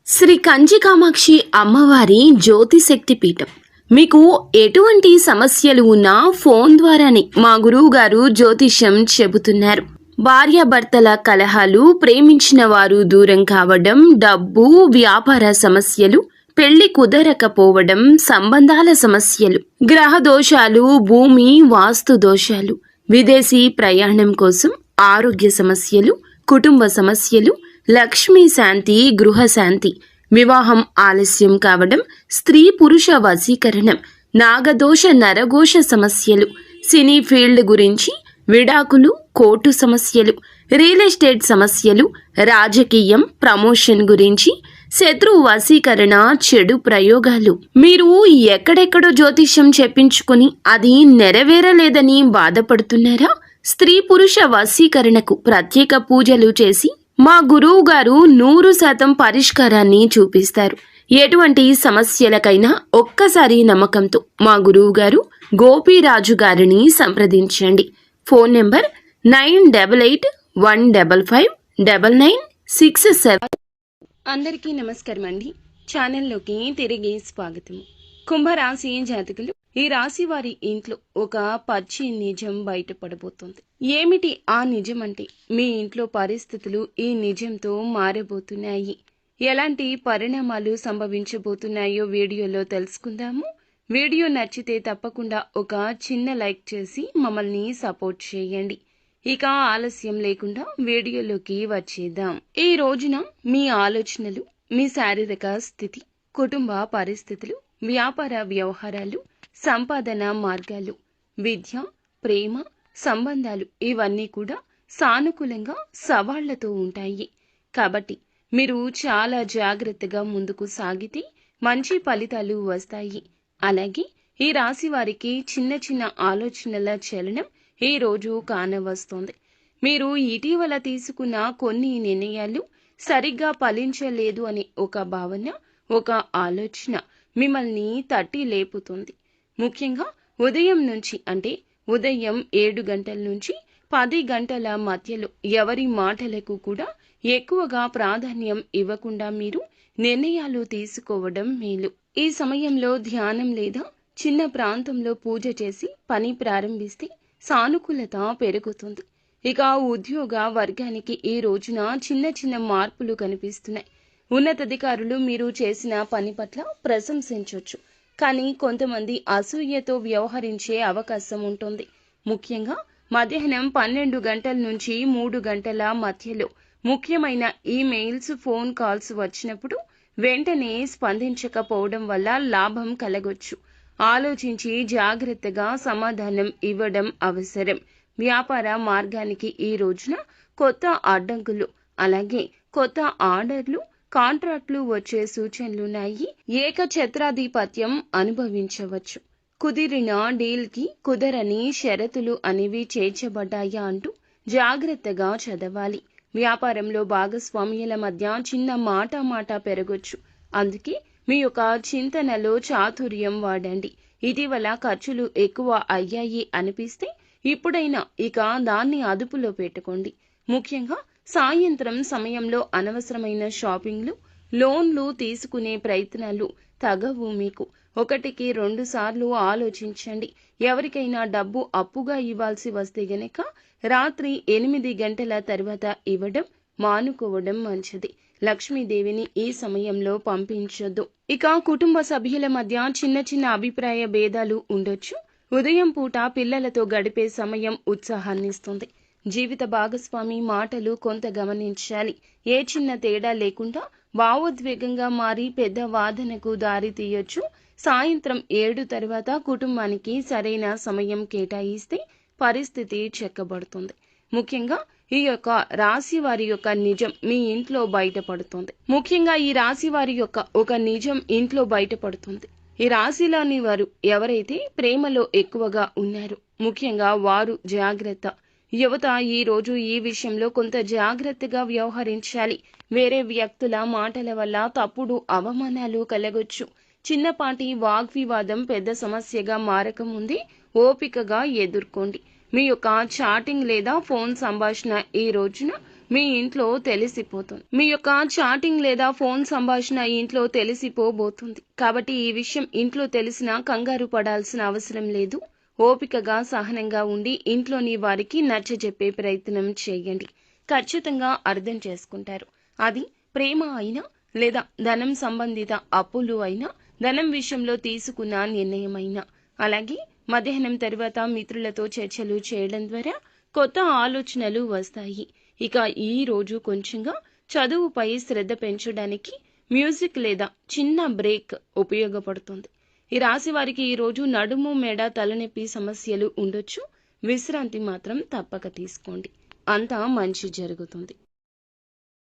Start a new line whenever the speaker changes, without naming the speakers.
శ్రీ కంచి కామాక్షి అమ్మవారి జ్యోతిశక్తి పీఠం. మీకు ఎటువంటి సమస్యలు ఉన్నా ఫోన్ ద్వారానే మా గురువు గారు జ్యోతిష్యం చెబుతున్నారు. భార్యాభర్తల కలహాలు, ప్రేమించిన వారు దూరం కావడం, డబ్బు, వ్యాపార సమస్యలు, పెళ్లి కుదరకపోవడం, సంబంధాల సమస్యలు, గ్రహ దోషాలు, భూమి వాస్తు దోషాలు, విదేశీ ప్రయాణం కోసం, ఆరోగ్య సమస్యలు, కుటుంబ సమస్యలు, లక్ష్మీ శాంతి, గృహ శాంతి, వివాహం ఆలస్యం కావడం, స్త్రీ పురుష వశీకరణం, నాగదోష నరఘోష సమస్యలు, సినీ ఫీల్డ్ గురించి, విడాకులు, కోర్టు సమస్యలు, రియల్ ఎస్టేట్ సమస్యలు, రాజకీయం, ప్రమోషన్ గురించి, శత్రు వశీకరణ, చెడు ప్రయోగాలు. మీరు ఎక్కడెక్కడో జ్యోతిష్యం చెప్పించుకుని అది నెరవేరలేదని బాధపడుతున్నారా? స్త్రీ పురుష వశీకరణకు ప్రత్యేక పూజలు చేసి మా గురువు గారు 100% పరిష్కారాన్ని చూపిస్తారు. ఎటువంటి సమస్యలకైనా ఒక్కసారి నమ్మకంతో మా గురువు గారు గోపీరాజు గారిని సంప్రదించండి. Phone number 9815559967. అందరికీ నమస్కారం అండి. ఛానల్లోకి తిరిగి స్వాగతం. కుంభరాశి జాతకులు, ఈ రాశి వారి ఇంట్లో ఒక పచ్చి నిజం బయటపడబోతోంది. ఏమిటి ఆ నిజం అంటే, మీ ఇంట్లో పరిస్థితులు ఈ నిజంతో మారబోతున్నాయి. ఎలాంటి పరిణామాలు సంభవించబోతున్నాయో వీడియోలో తెలుసుకుందాము. వీడియో నచ్చితే తప్పకుండా ఒక చిన్న లైక్ చేసి మమ్మల్ని సపోర్ట్ చేయండి. ఇక ఆలస్యం లేకుండా వీడియోలోకి వచ్చేద్దాం. ఈ రోజున మీ ఆలోచనలు, మీ శారీరక స్థితి, కుటుంబ పరిస్థితులు, వ్యాపార వ్యవహారాలు, సంపాదన మార్గాలు, విద్య, ప్రేమ, సంబంధాలు ఇవన్నీ కూడా సానుకూలంగా సవాళ్లతో ఉంటాయి. కాబట్టి మీరు చాలా జాగ్రత్తగా ముందుకు సాగితే మంచి ఫలితాలు వస్తాయి. అలాగే ఈ రాశి వారికి చిన్న చిన్న ఆలోచనల చలనం ఈ రోజు కానవస్తోంది. మీరు ఇటీవల తీసుకున్న కొన్ని నిర్ణయాలు సరిగ్గా ఫలించలేదు అనే ఒక భావన, ఒక ఆలోచన మిమ్మల్ని తట్టి లేపుతుంది. ముఖ్యంగా ఉదయం నుంచి, అంటే ఉదయం 7 గంటల నుంచి 10 గంటల మధ్యలో ఎవరి మాటలకు కూడా ఎక్కువగా ప్రాధాన్యం ఇవ్వకుండా మీరు నిర్ణయాలు తీసుకోవడం మేలు. ఈ సమయంలో ధ్యానం లేదా చిన్న ప్రాంతంలో పూజ చేసి పని ప్రారంభిస్తే సానుకూలత పెరుగుతుంది. ఇక ఉద్యోగ వర్గానికి ఈ రోజున చిన్న చిన్న మార్పులు కనిపిస్తున్నాయి. ఉన్నతాధికారులు మీరు చేసిన పని పట్ల ప్రశంసించవచ్చు, కానీ కొంతమంది అసూయతో వ్యవహరించే అవకాశం ఉంటుంది. ముఖ్యంగా మధ్యాహ్నం 12 గంటల నుంచి 3 గంటల మధ్యలో ముఖ్యమైన ఈమెయిల్స్, ఫోన్ కాల్స్ వచ్చినప్పుడు వెంటనే స్పందించకపోవడం వల్ల లాభం కలగొచ్చు. ఆలోచించి జాగ్రత్తగా సమాధానం ఇవ్వడం అవసరం. వ్యాపార మార్గానికి ఈ రోజున కొత్త అడ్డంకులు, అలాగే కొత్త ఆర్డర్లు, కాంట్రాక్టులు వచ్చే సూచనలున్నాయి. ఏకఛత్రాధిపత్యం అనుభవించవచ్చు. కుదిరిన డీల్ కి కుదరని షరతులు అనేవి చేర్చబడ్డాయా అంటూ జాగ్రత్తగా చదవాలి. వ్యాపారంలో భాగస్వామ్యుల మధ్య చిన్న మాట పెరగొచ్చు. అందుకే మీ యొక్క చింతనలో చాతుర్యం వాడండి. ఇటీవల ఖర్చులు ఎక్కువ అయ్యాయి అనిపిస్తే ఇప్పుడైనా ఇక దాన్ని అదుపులో పెట్టుకోండి. ముఖ్యంగా సాయంత్రం సమయంలో అనవసరమైన షాపింగ్లు, లోన్లు తీసుకునే ప్రయత్నాలు తగవు మీకు. 1-2 సార్లు ఆలోచించండి. ఎవరికైనా డబ్బు అప్పుగా ఇవ్వాల్సి వస్తే గనక రాత్రి 8 గంటల తర్వాత ఇవ్వడం మానుకోవడం మంచిది. లక్ష్మీదేవిని ఈ సమయంలో పంపించొద్దు. ఇక కుటుంబ సభ్యుల మధ్య చిన్న చిన్న అభిప్రాయ భేదాలు ఉండొచ్చు. ఉదయం పూట పిల్లలతో గడిపే సమయం ఉత్సాహాన్నిస్తుంది. జీవిత భాగస్వామి మాటలు కొంత గమనించాలి. ఏ చిన్న తేడా లేకుండా భావోద్వేగంగా మారి పెద్ద వాదనకు దారి తీయొచ్చు. సాయంత్రం 7 తర్వాత కుటుంబానికి సరైన సమయం కేటాయిస్తే పరిస్థితి చెక్కబడుతుంది. ముఖ్యంగా ఈ యొక్క రాశి వారి యొక్క నిజం మీ ఇంట్లో బయటపడుతుంది. ఒక నిజం ఇంట్లో బయటపడుతుంది. ఈ రాశిలోని వారు ఎవరైతే ప్రేమలో ఎక్కువగా ఉన్నారు, ముఖ్యంగా వారు జాగ్రత్త. యువత ఈ రోజు ఈ విషయంలో కొంత జాగ్రత్తగా వ్యవహరించాలి. వేరే వ్యక్తుల మాటల వల్ల తప్పుడు అవమానాలు కలగొచ్చు. చిన్నపాటి వాగ్వివాదం పెద్ద సమస్యగా మారకముందే ఓపికగా ఎదుర్కోండి. మీ యొక్క చాటింగ్ లేదా ఫోన్ సంభాషణ ఈ రోజున మీ ఇంట్లో తెలిసిపోతుంది. మీ యొక్క చాటింగ్ లేదా ఫోన్ సంభాషణ ఇంట్లో తెలిసిపోబోతుంది. కాబట్టి ఈ విషయం ఇంట్లో తెలిసినా కంగారు పడాల్సిన అవసరం లేదు. ఓపికగా సహనంగా ఉండి ఇంట్లోని వారికి నచ్చజెప్పే ప్రయత్నం చేయండి. ఖచ్చితంగా అర్థం చేసుకుంటారు. అది ప్రేమ అయినా లేదా ధనం సంబంధిత అప్పులు అయినా, ధనం విషయంలో తీసుకున్న నిర్ణయమైనా. అలాగే మధ్యాహ్నం తర్వాత మిత్రులతో చర్చలు చేయడం ద్వారా కొత్త ఆలోచనలు వస్తాయి. ఇక ఈ రోజు కొంచెంగా చదువుపై శ్రద్ధ పెంచడానికి మ్యూజిక్ లేదా చిన్న బ్రేక్ ఉపయోగపడుతుంది. ఈ రాశి వారికి ఈ రోజు నడుము, మెడ, తలనొప్పి సమస్యలు ఉండొచ్చు. విశ్రాంతి మాత్రం తప్పక తీసుకోండి. అంతా మంచి జరుగుతుంది.